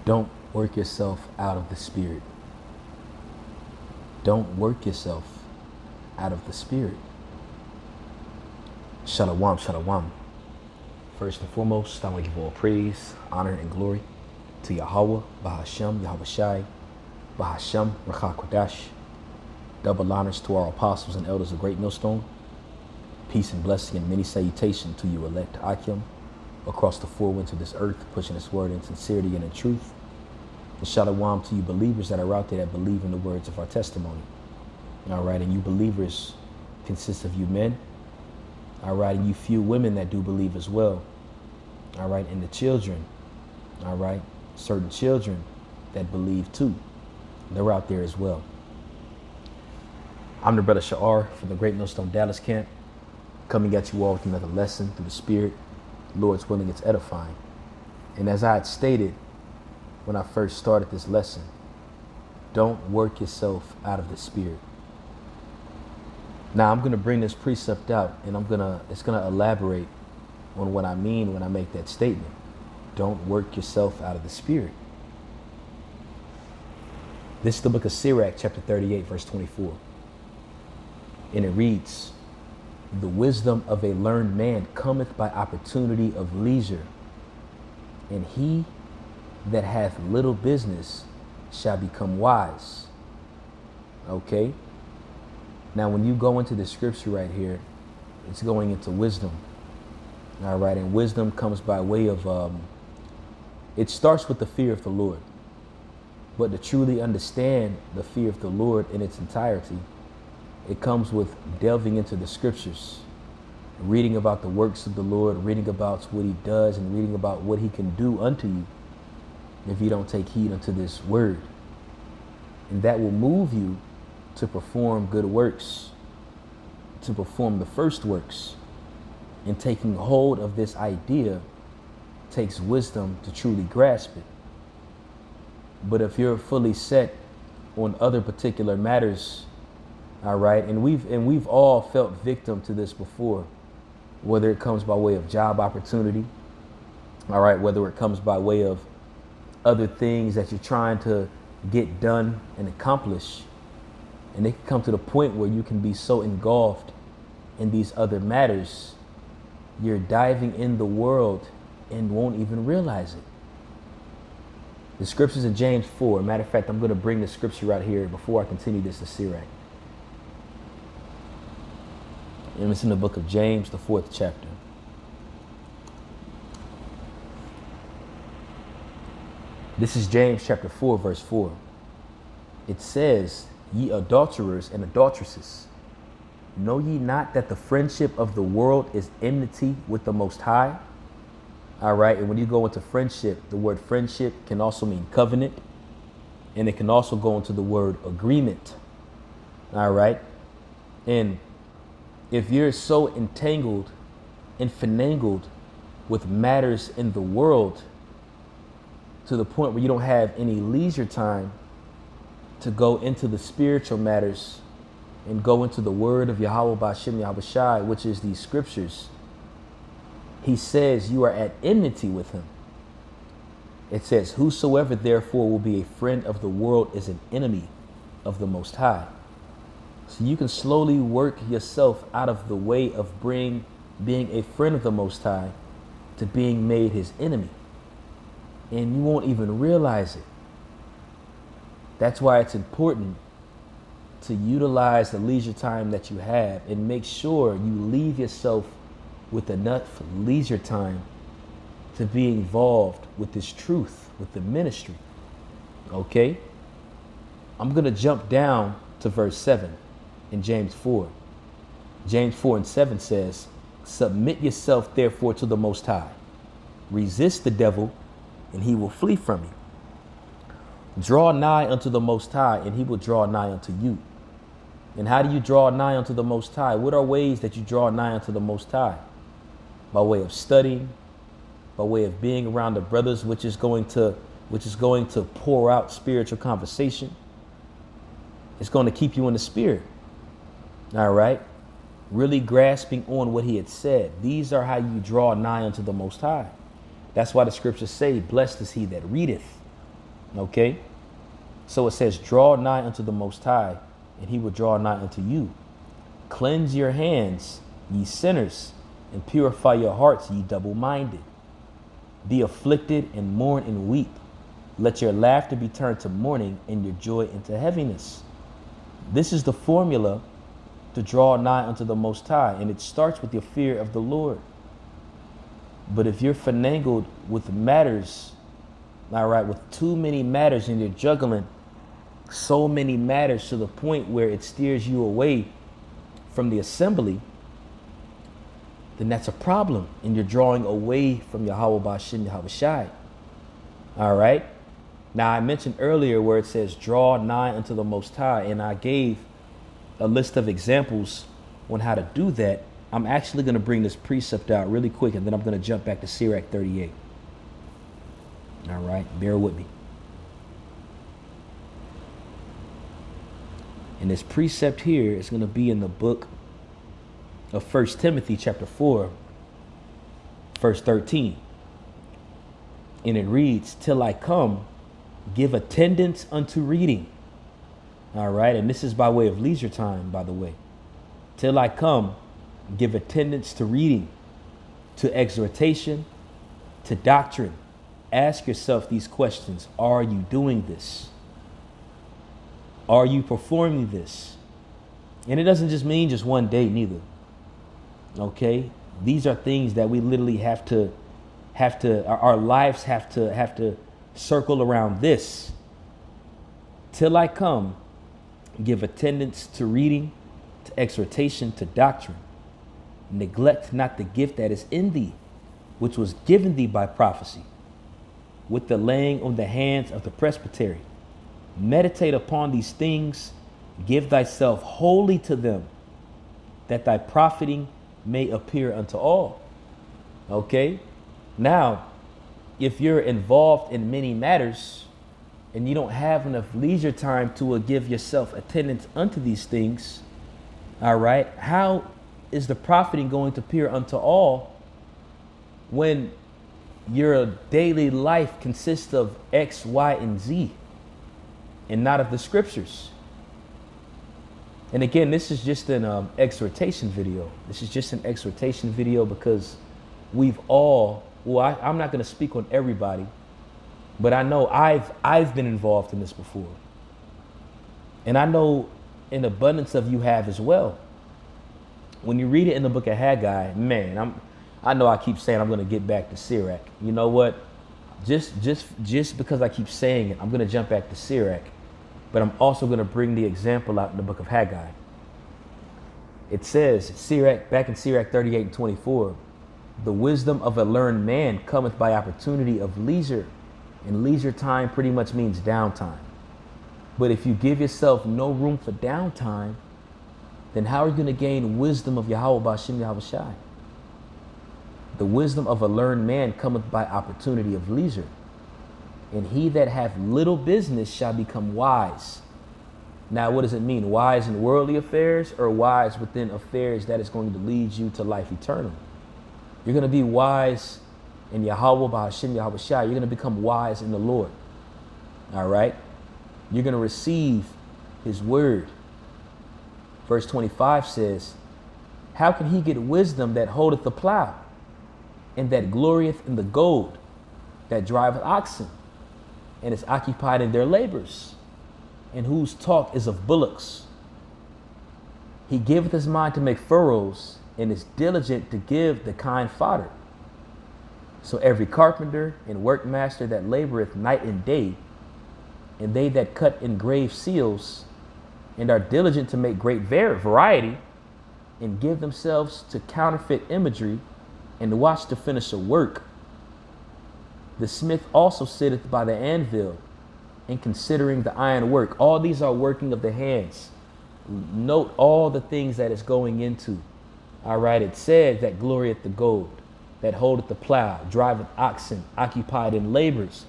Don't work yourself out of the spirit. Don't work yourself out of the spirit. Shalom, shalom. First and foremost, I want to give all praise, honor, and glory to Yahweh, Bahashem, Yahweh Shai, Bahashem, Rakha Kodash. Double honors to our apostles and elders of Great Millstone. Peace and blessing and many salutation to you elect Akim across the four winds of this earth, pushing this word in sincerity and in truth. And shalom to you believers that are out there that believe in the words of our testimony. All right, and you believers consist of you men. All right, and you few women that do believe as well. All right, and the children. All right, certain children that believe too. They're out there as well. I'm the brother Sha'ar from the Great Millstone Dallas camp, coming at you all with another lesson through the Spirit. Lord's willing, it's edifying. And as I had stated when I first started this lesson, don't work yourself out of the Spirit. Now I'm going to bring this precept out, and it's going to elaborate on what I mean when I make that statement. Don't work yourself out of the Spirit. This is the book of Sirach, chapter 38, verse 24. And it reads, "The wisdom of a learned man cometh by opportunity of leisure, and he that hath little business shall become wise." Okay? Now, when you go into the scripture right here, it's going into wisdom. All right, and wisdom comes by way of, it starts with the fear of the Lord. But to truly understand the fear of the Lord in its entirety, it comes with delving into the scriptures, reading about the works of the Lord, reading about what he does, and reading about what he can do unto you if you don't take heed unto this word. And that will move you to perform good works, to perform the first works. And taking hold of this idea takes wisdom to truly grasp it. But if you're fully set on other particular matters, all right, and we've all felt victim to this before, whether it comes by way of job opportunity, all right, whether it comes by way of other things that you're trying to get done and accomplish, and it can come to the point where you can be so engulfed in these other matters, you're diving in the world and won't even realize it. The scriptures in James 4, matter of fact, I'm going to bring the scripture right here before I continue this to Sirach. And it's in the book of James, the 4th chapter. This is James chapter 4, verse 4. It says, "Ye adulterers and adulteresses, know ye not that the friendship of the world is enmity with the Most High?" All right, and when you go into friendship, the word friendship can also mean covenant, and it can also go into the word agreement. All right, and if you're so entangled and finagled with matters in the world to the point where you don't have any leisure time to go into the spiritual matters and go into the word of Yahweh Ba'ashem Yahweh Shai, which is these scriptures, he says you are at enmity with him. It says, "Whosoever therefore will be a friend of the world is an enemy of the Most High." So you can slowly work yourself out of the way of being a friend of the Most High to being made his enemy. And you won't even realize it. That's why it's important to utilize the leisure time that you have and make sure you leave yourself with enough leisure time to be involved with this truth, with the ministry. Okay? I'm going to jump down to verse 7 in James 4. James 4 and 7 says, "Submit yourself therefore to the Most High. Resist the devil, and he will flee from you. Draw nigh unto the Most High, and he will draw nigh unto you." And how do you draw nigh unto the Most High? What are ways that you draw nigh unto the Most High? By way of studying, by way of being around the brothers, which is going to pour out spiritual conversation. It's going to keep you in the spirit. All right. Really grasping on what he had said. These are how you draw nigh unto the Most High. That's why the scriptures say, "Blessed is he that readeth Okay? So it says, draw nigh unto the Most High, and he will draw nigh unto you. Cleanse your hands, ye sinners, and purify your hearts, ye double-minded. Be afflicted and mourn and weep. Let your laughter be turned to mourning and your joy into heaviness. This is the formula to draw nigh unto the Most High, and it starts with your fear of the Lord. But if you're finagled with matters, all right, with too many matters, and you're juggling so many matters to the point where it steers you away from the assembly, then that's a problem, and you're drawing away from Yahweh Ba'ashem Yahweh Shai. All right. Now, I mentioned earlier where it says draw nigh unto the Most High, and I gave a list of examples on how to do that. I'm actually going to bring this precept out really quick, and then I'm going to jump back to Sirach 38. All right, bear with me. And this precept here is going to be in the book of 1 Timothy chapter 4, verse 13. And it reads, till I come, give attendance unto reading. All right, and this is by way of leisure time, by the way. Till I come, give attendance to reading, to exhortation, to doctrine. Ask yourself these questions. Are you doing this? Are you performing this? And it doesn't just mean just one day neither. Okay? These are things that we literally have to, our lives have to circle around this. Till I come, give attendance to reading, to exhortation, to doctrine. Neglect not the gift that is in thee, which was given thee by prophecy, with the laying on the hands of the presbytery. Meditate upon these things, give thyself wholly to them, that thy profiting may appear unto all. Okay? Now, if you're involved in many matters and you don't have enough leisure time to give yourself attendance unto these things, all right, how is the profiting going to appear unto all when your daily life consists of X, Y, and Z and not of the scriptures? And again, this is just an exhortation video. This is just an exhortation video because we've all, well, I'm not going to speak on everybody, but I know I've been involved in this before. And I know an abundance of you have as well. When you read it in the book of Haggai, man, I know I keep saying I'm going to get back to Sirach. You know what? Just because I keep saying it, I'm going to jump back to Sirach. But I'm also going to bring the example out in the book of Haggai. It says, Sirach, back in Sirach 38 and 24, the wisdom of a learned man cometh by opportunity of leisure. And leisure time pretty much means downtime. But if you give yourself no room for downtime, then how are you going to gain wisdom of Yahweh Ba'ashem Yahweh Shai? The wisdom of a learned man cometh by opportunity of leisure. And he that hath little business shall become wise. Now, what does it mean? Wise in worldly affairs or wise within affairs that is going to lead you to life eternal? You're going to be wise in Yahweh Ba'ashem Yahweh Shai. You're going to become wise in the Lord. All right? You're going to receive his word. Verse 25 says, how can he get wisdom that holdeth the plow, and that glorieth in the gold, that driveth oxen, and is occupied in their labors, and whose talk is of bullocks? He giveth his mind to make furrows, and is diligent to give the kind fodder. So every carpenter and workmaster that laboreth night and day, and they that cut engraved seals, and are diligent to make great variety, and give themselves to counterfeit imagery, and watch to finish a work. The smith also sitteth by the anvil, and considering the iron work. All these are working of the hands. Note all the things that it's going into. All right, it said that glorieth the gold, that holdeth the plow, driveth oxen, occupied in labors.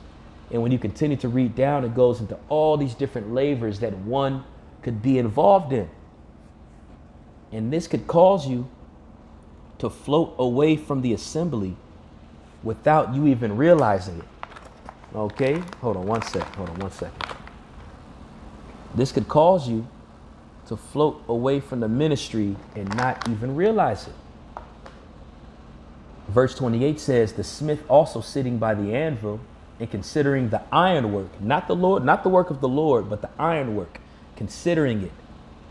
And when you continue to read down, it goes into all these different labors that one could be involved in. And this could cause you to float away from the assembly without you even realizing it. Okay, hold on one second. Hold on one second. This could cause you to float away from the ministry and not even realize it. Verse 28 says, the smith also sitting by the anvil and considering the ironwork, not the Lord, not the work of the Lord, but the ironwork, considering it,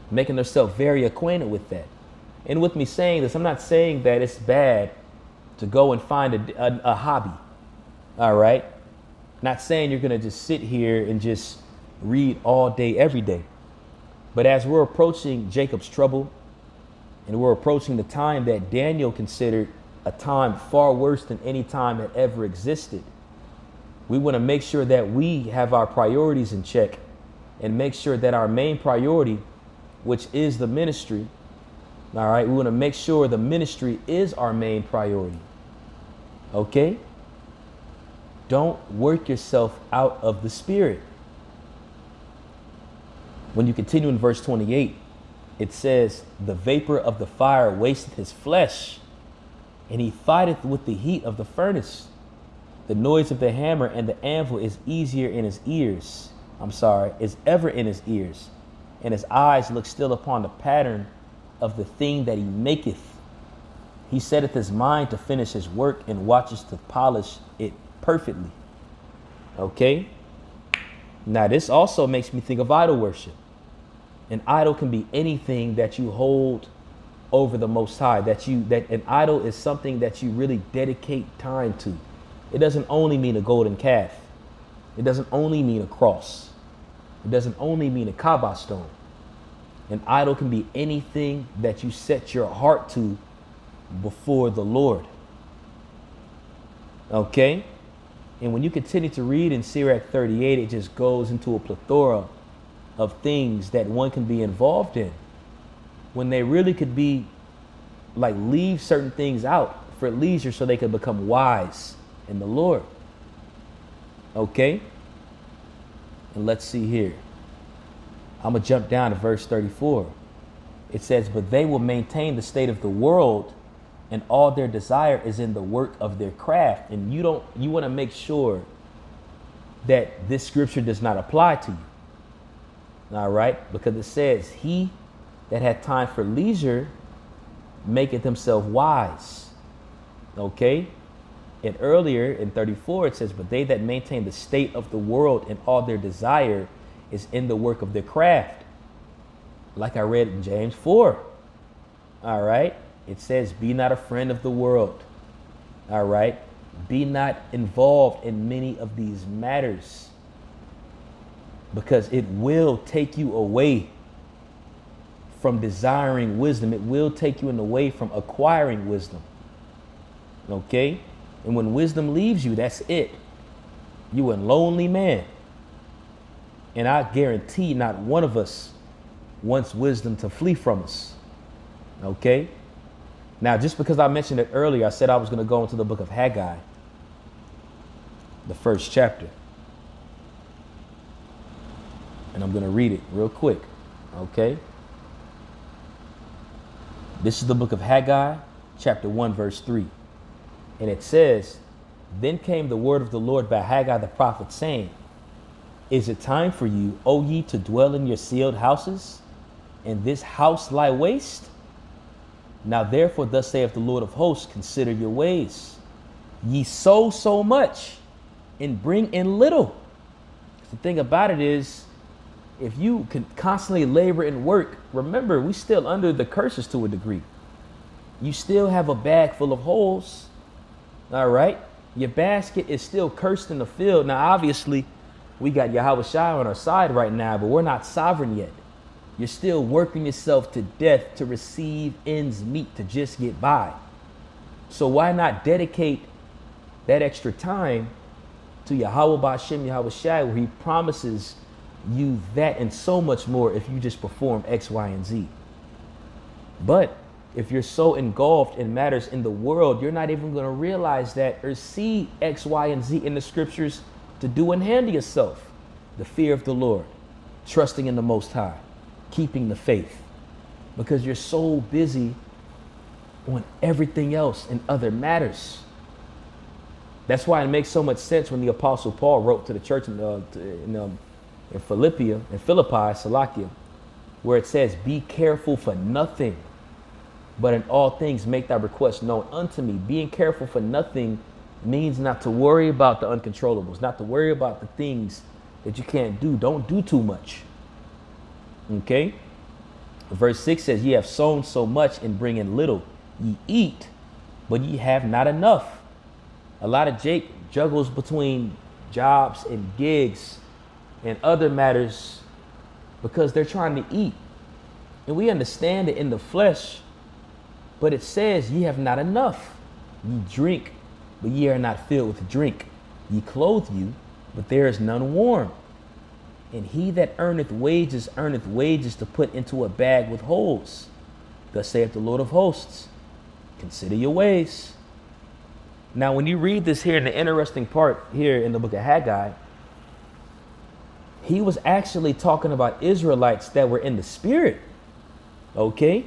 making themselves very acquainted with that. And with me saying this, I'm not saying that it's bad to go and find a hobby. All right. Not saying you're going to just sit here and just read all day, every day. But as we're approaching Jacob's trouble and we're approaching the time that Daniel considered a time far worse than any time that ever existed, we want to make sure that we have our priorities in check and make sure that our main priority, which is the ministry, all right, we want to make sure the ministry is our main priority. Okay? Don't work yourself out of the spirit. When you continue in verse 28, it says, the vapor of the fire wasteth his flesh, and he fighteth with the heat of the furnace. The noise of the hammer and the anvil is easier in his ears. Is ever in his ears. And his eyes look still upon the pattern of the thing that he maketh. He setteth his mind to finish his work and watches to polish it perfectly. Okay. Now this also makes me think of idol worship. An idol can be anything that you hold over the Most High, that an idol is something that you really dedicate time to. It doesn't only mean a golden calf. It doesn't only mean a cross. It doesn't only mean a Kaaba stone. An idol can be anything that you set your heart to before the Lord. Okay? And when you continue to read in Sirach 38, it just goes into a plethora of things that one can be involved in, when they really could be like, leave certain things out for leisure so they could become wise in the Lord. Okay? And let's see here. I'm going to jump down to verse 34. It says, but they will maintain the state of the world, and all their desire is in the work of their craft. And you want to make sure that this scripture does not apply to you. All right? Because it says, he that had time for leisure maketh himself wise. Okay? And earlier in 34, it says, but they that maintain the state of the world and all their desire is in the work of their craft. Like I read in James 4. All right? It says, be not a friend of the world. All right? Be not involved in many of these matters, because it will take you away from desiring wisdom. It will take you away from acquiring wisdom. Okay? And when wisdom leaves you, that's it. You a lonely man. And I guarantee not one of us wants wisdom to flee from us. Okay? Now, just because I mentioned it earlier, I said I was going to go into the book of Haggai, the first chapter. And I'm going to read it real quick. Okay? This is the book of Haggai, chapter 1, verse 3. And it says, then came the word of the Lord by Haggai the prophet, saying, is it time for you, O ye, to dwell in your sealed houses, and this house lie waste? Now therefore, thus saith the Lord of hosts, consider your ways. Ye sow so much and bring in little. The thing about it is, if you can constantly labor and work, remember, we still under the curses to a degree. You still have a bag full of holes. All right. Your basket is still cursed in the field. Now, obviously, we got Yahweh Shai on our side right now, but we're not sovereign yet. You're still working yourself to death to receive ends meet, to just get by. So why not dedicate that extra time to Yahweh Ba'ashem, Yahweh Shai, where he promises you that and so much more if you just perform X, Y, and Z. But if you're so engulfed in matters in the world, you're not even going to realize that or see X, Y, and Z in the scriptures to do and handle yourself. The fear of the Lord, trusting in the Most High, keeping the faith, because you're so busy on everything else and other matters. That's why it makes so much sense when the Apostle Paul wrote to the church in Philippi, Salakia, where it says, be careful for nothing, but in all things make thy requests known unto me. Being careful for nothing means not to worry about the uncontrollables, not to worry about the things that you can't do. Don't do too much. Okay? Verse 6 says, ye have sown so much and bring in little. Ye eat, but ye have not enough. A lot of Jake juggles between jobs and gigs and other matters because they're trying to eat. And we understand it in the flesh, but it says ye have not enough. Ye drink, but ye are not filled with drink. Ye clothe you, but there is none warm. And he that earneth wages to put into a bag with holes. Thus saith the Lord of hosts, consider your ways. Now, when you read this here in the interesting part here in the book of Haggai, he was actually talking about Israelites that were in the spirit. Okay?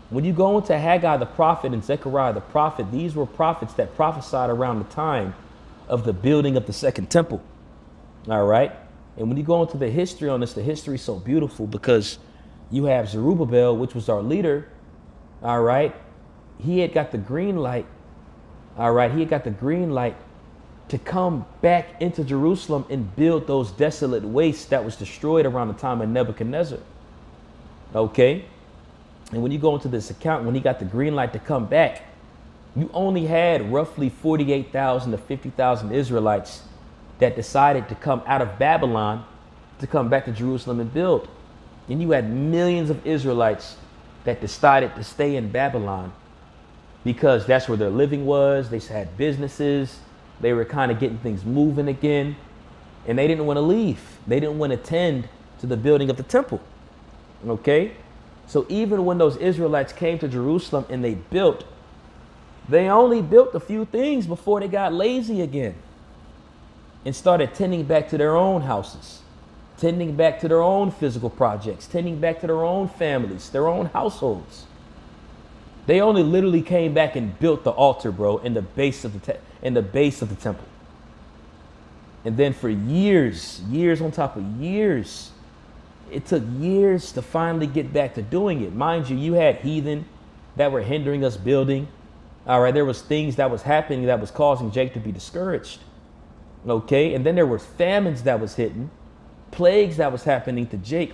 When you go into Haggai the prophet and Zechariah the prophet, these were prophets that prophesied around the time of the building of the second temple. All right? And when you go into the history on this, the history is so beautiful because you have Zerubbabel, which was our leader. All right? He had got the green light. All right? He had got the green light to come back into Jerusalem and build those desolate wastes that was destroyed around the time of Nebuchadnezzar. Okay? And when you go into this account, when he got the green light to come back, you only had roughly 48,000 to 50,000 Israelites that decided to come out of Babylon to come back to Jerusalem and build. And you had millions of Israelites that decided to stay in Babylon because that's where their living was. They had businesses. They were kind of getting things moving again. And they didn't want to leave. They didn't want to tend to the building of the temple. Okay? So even when those Israelites came to Jerusalem and they built, they only built a few things before they got lazy again and started tending back to their own houses, tending back to their own physical projects, tending back to their own families, their own households. They only literally came back and built the altar, bro, in the base of the temple. And then for years on top of years, it took years to finally get back to doing it. Mind you, you had heathen that were hindering us building. All right, there was things that was happening that was causing Jake to be discouraged. Okay, and then there were famines that was hitting, plagues that was happening to Jake,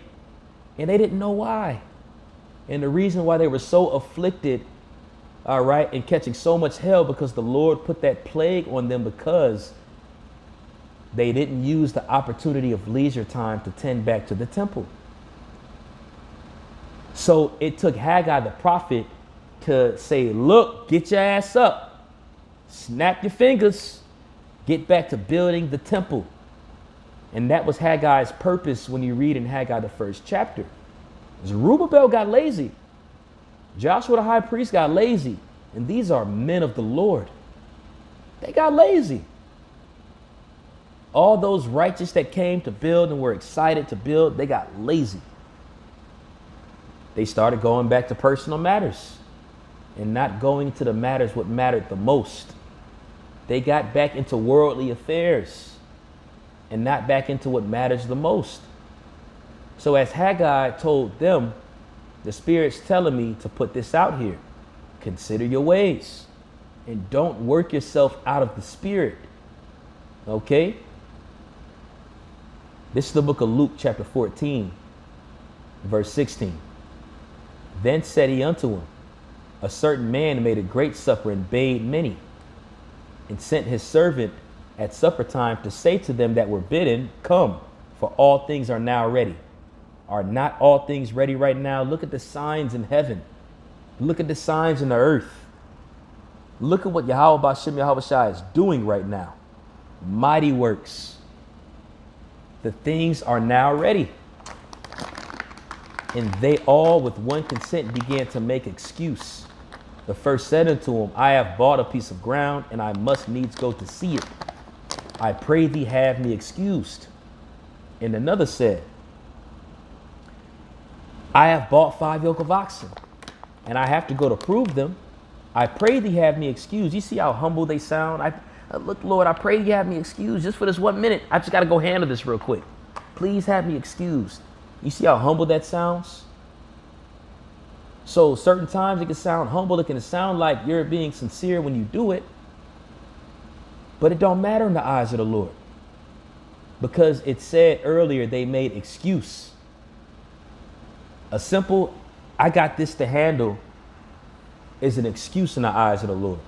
and they didn't know why. And the reason why they were so afflicted, all right, and catching so much hell, because the Lord put that plague on them because they didn't use the opportunity of leisure time to tend back to the temple. So it took Haggai the prophet to say, look, get your ass up, snap your fingers, get back to building the temple. And that was Haggai's purpose when you read in Haggai the first chapter. Zerubbabel got lazy. Joshua the high priest got lazy. And these are men of the Lord. They got lazy. All those righteous that came to build and were excited to build, they got lazy. They started going back to personal matters and not going to the matters what mattered the most. They got back into worldly affairs and not back into what matters the most. So as Haggai told them, the Spirit's telling me to put this out here. Consider your ways and don't work yourself out of the Spirit. Okay? This is the book of Luke chapter 14, verse 16. Then said he unto him, a certain man made a great supper and bade many, and sent his servant at supper time to say to them that were bidden, come, for all things are now ready. Are not all things ready right now? Look at the signs in heaven. Look at the signs in the earth. Look at what Yahweh Bashem Yahweh Shai is doing right now. Mighty works. The things are now ready. And they all with one consent began to make excuse. The first said unto him, I have bought a piece of ground, and I must needs go to see it. I pray thee have me excused. And another said, I have bought 5 yoke of oxen, and I have to go to prove them. I pray thee have me excused. You see how humble they sound? Look, Lord, I pray you have me excused just for this 1 minute. I just got to go handle this real quick. Please have me excused. You see how humble that sounds? So certain times it can sound humble. It can sound like you're being sincere when you do it. But it don't matter in the eyes of the Lord. Because it said earlier they made excuse. A simple, I got this to handle, is an excuse in the eyes of the Lord.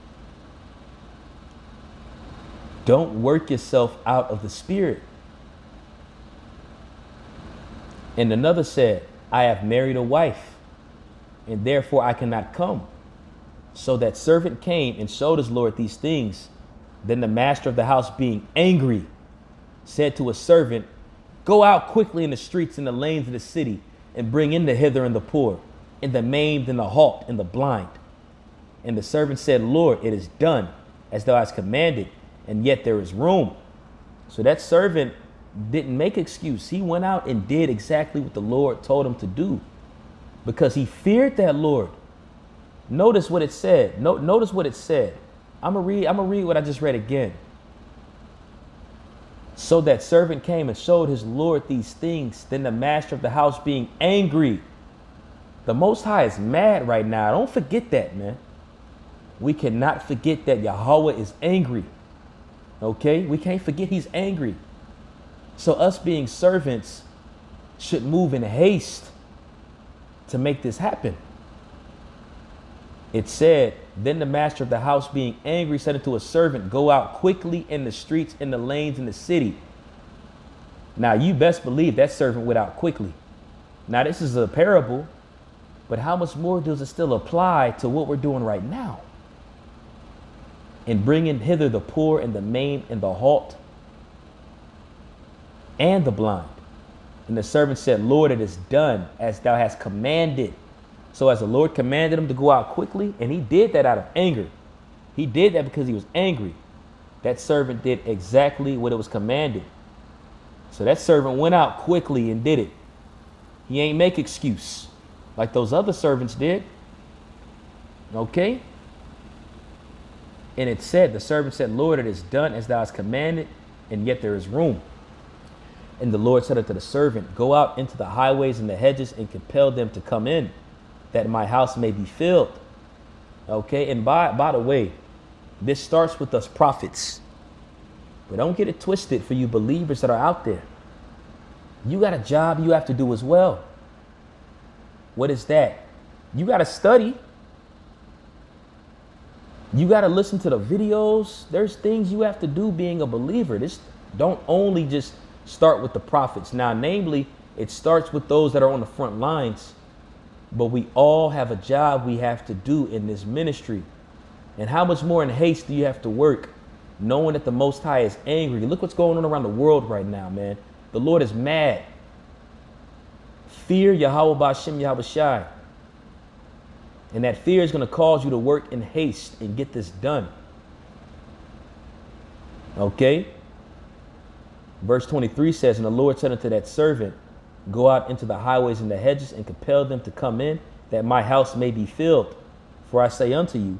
Don't work yourself out of the spirit. And another said, I have married a wife, and therefore I cannot come. So that servant came and showed his Lord these things. Then the master of the house, being angry, said to a servant, go out quickly in the streets and the lanes of the city, and bring in the hither and the poor, and the maimed and the halt and the blind. And the servant said, Lord, it is done as thou hast commanded, and yet there is room. So that servant didn't make excuse. He went out and did exactly what the Lord told him to do, because he feared that Lord. Notice what it said. Notice what it said. I'm gonna read what I just read again. So that servant came and showed his Lord these things. Then the master of the house, being angry. The Most High is mad right now. Don't forget that, man. We cannot forget that Yahweh is angry. Okay? We can't forget he's angry. So us being servants should move in haste to make this happen. It said, then the master of the house, being angry, said unto a servant, go out quickly in the streets, in the lanes, in the city. Now, you best believe that servant went out quickly. Now, this is a parable, but how much more does it still apply to what we're doing right now? In bringing hither the poor and the maimed and the halt and the blind. And the servant said, Lord, it is done as thou hast commanded. So as the Lord commanded him to go out quickly, and he did that out of anger. He did that because he was angry. That servant did exactly what it was commanded. So that servant went out quickly and did it. He ain't make excuse like those other servants did. Okay? And it said, the servant said, Lord, it is done as thou hast commanded, and yet there is room. And the Lord said unto the servant, go out into the highways and the hedges and compel them to come in, that my house may be filled. Okay, and by the way, this starts with us prophets. But don't get it twisted for you believers that are out there. You got a job you have to do as well. What is that? You got to study. You got to listen to the videos. There's things you have to do being a believer. This don't only just start with the prophets. Now, namely, it starts with those that are on the front lines. But we all have a job we have to do in this ministry. And how much more in haste do you have to work, knowing that the Most High is angry? Look what's going on around the world right now, man. The Lord is mad. Fear Yahweh Ba'Shem Yahweh Shai. And that fear is going to cause you to work in haste and get this done. Okay? Verse 23 says, and the Lord said unto that servant, go out into the highways and the hedges and compel them to come in, that my house may be filled. For I say unto you,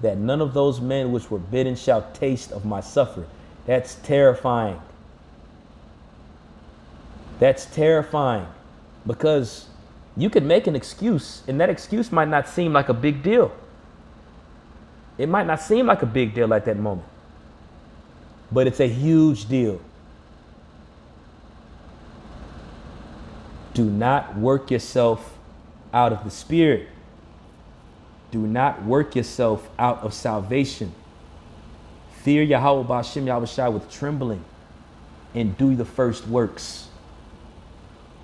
that none of those men which were bidden shall taste of my supper. That's terrifying. That's terrifying, because you could make an excuse, and that excuse might not seem like a big deal. It might not seem like a big deal at that moment, but it's a huge deal. Do not work yourself out of the spirit. Do not work yourself out of salvation. Fear Yahweh Ba'Shem Yahweh Shai with trembling, and do the first works.